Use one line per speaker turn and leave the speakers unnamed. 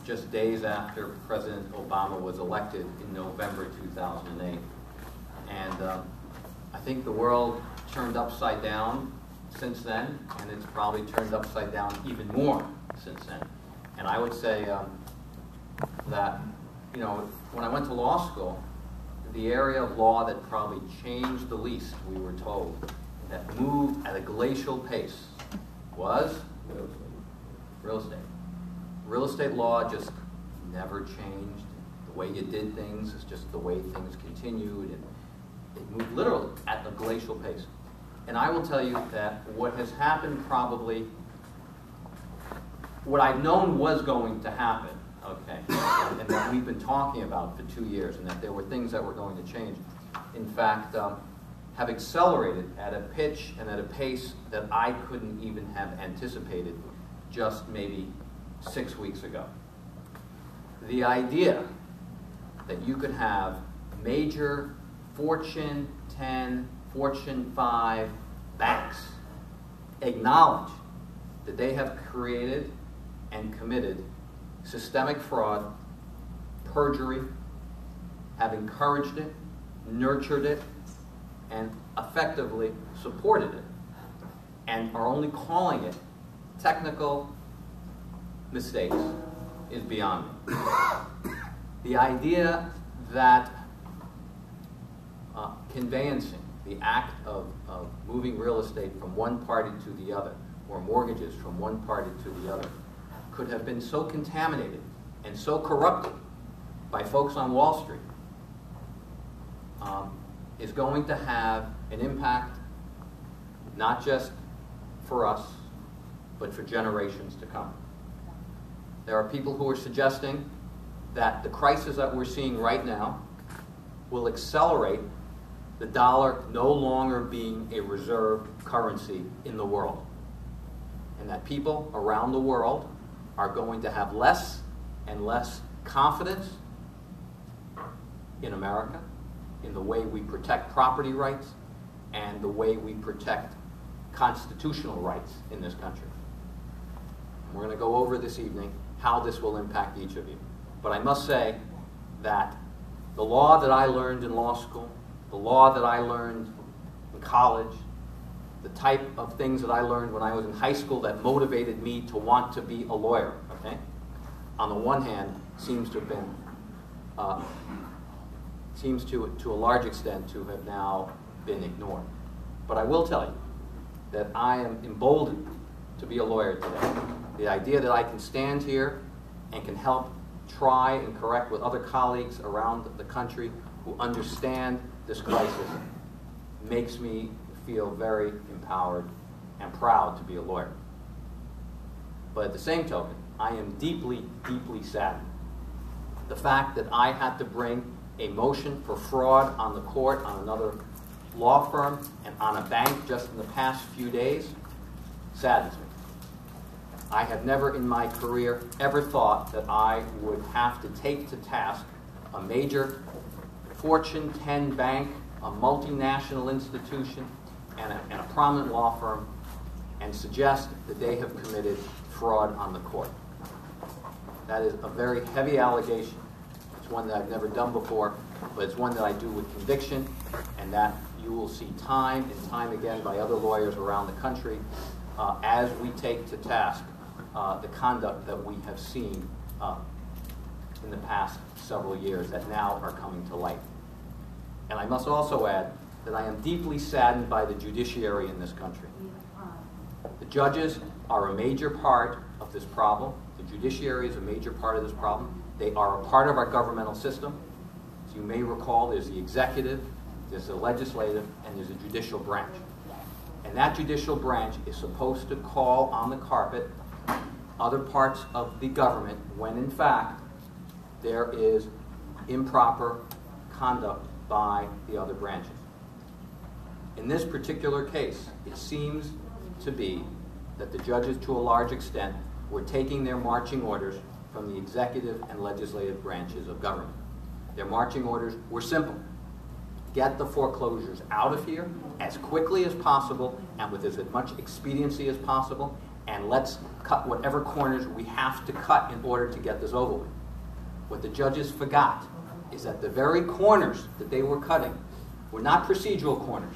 just days after President Obama was elected in November 2008. And I think the world turned upside down since then, and it's probably turned upside down even more since then. And I would say that, you know, when I went to law school, the area of law that probably changed the least, we were told, that moved at a glacial pace was real estate. Real estate law just never changed. The way you did things is just the way things continued, and it moved literally at a glacial pace. And I will tell you that what has happened probably, what I've known was going to happen, okay, and that we've been talking about for 2 years, and that there were things that were going to change, in fact, have accelerated at a pitch and at a pace that I couldn't even have anticipated just maybe 6 weeks ago. The idea that you could have major Fortune 10, Fortune 5 banks acknowledge that they have created and committed systemic fraud, perjury, have encouraged it, nurtured it, and effectively supported it, and are only calling it technical mistakes is beyond me. The idea that conveyancing, the act of moving real estate from one party to the other, or mortgages from one party to the other, could have been so contaminated and so corrupted by folks on Wall Street, is going to have an impact not just for us, but for generations to come. There are people who are suggesting that the crisis that we're seeing right now will accelerate the dollar no longer being a reserve currency in the world, and that people around the world are going to have less and less confidence in America, in the way we protect property rights, and the way we protect constitutional rights in this country. And we're going to go over this evening how this will impact each of you. But I must say that the law that I learned in law school, the law that I learned in college, the type of things that I learned when I was in high school that motivated me to want to be a lawyer, okay, on the one hand, seems to have been, seems to a large extent to have now been ignored. But I will tell you that I am emboldened to be a lawyer today. The idea that I can stand here and can help try and correct with other colleagues around the country who understand this crisis makes me feel very empowered and proud to be a lawyer. But at the same token, I am deeply, deeply saddened. The fact that I had to bring a motion for fraud on the court, on another law firm, and on a bank just in the past few days saddens me. I have never in my career ever thought that I would have to take to task a major Fortune 10 bank, a multinational institution, and a prominent law firm, and suggest that they have committed fraud on the court. That is a very heavy allegation. It's one that I've never done before, but it's one that I do with conviction, and that you will see time and time again by other lawyers around the country as we take to task the conduct that we have seen in the past several years that now are coming to light. And I must also add that I am deeply saddened by the judiciary in this country. The judges are a major part of this problem. The judiciary is a major part of this problem. They are a part of our governmental system. As you may recall, there's the executive, there's the legislative, and there's a judicial branch. And that judicial branch is supposed to call on the carpet other parts of the government when, in fact, there is improper conduct by the other branches. In this particular case, it seems to be that the judges, to a large extent, were taking their marching orders from the executive and legislative branches of government. Their marching orders were simple. Get the foreclosures out of here as quickly as possible and with as much expediency as possible, and let's cut whatever corners we have to cut in order to get this over with. What the judges forgot is that the very corners that they were cutting were not procedural corners.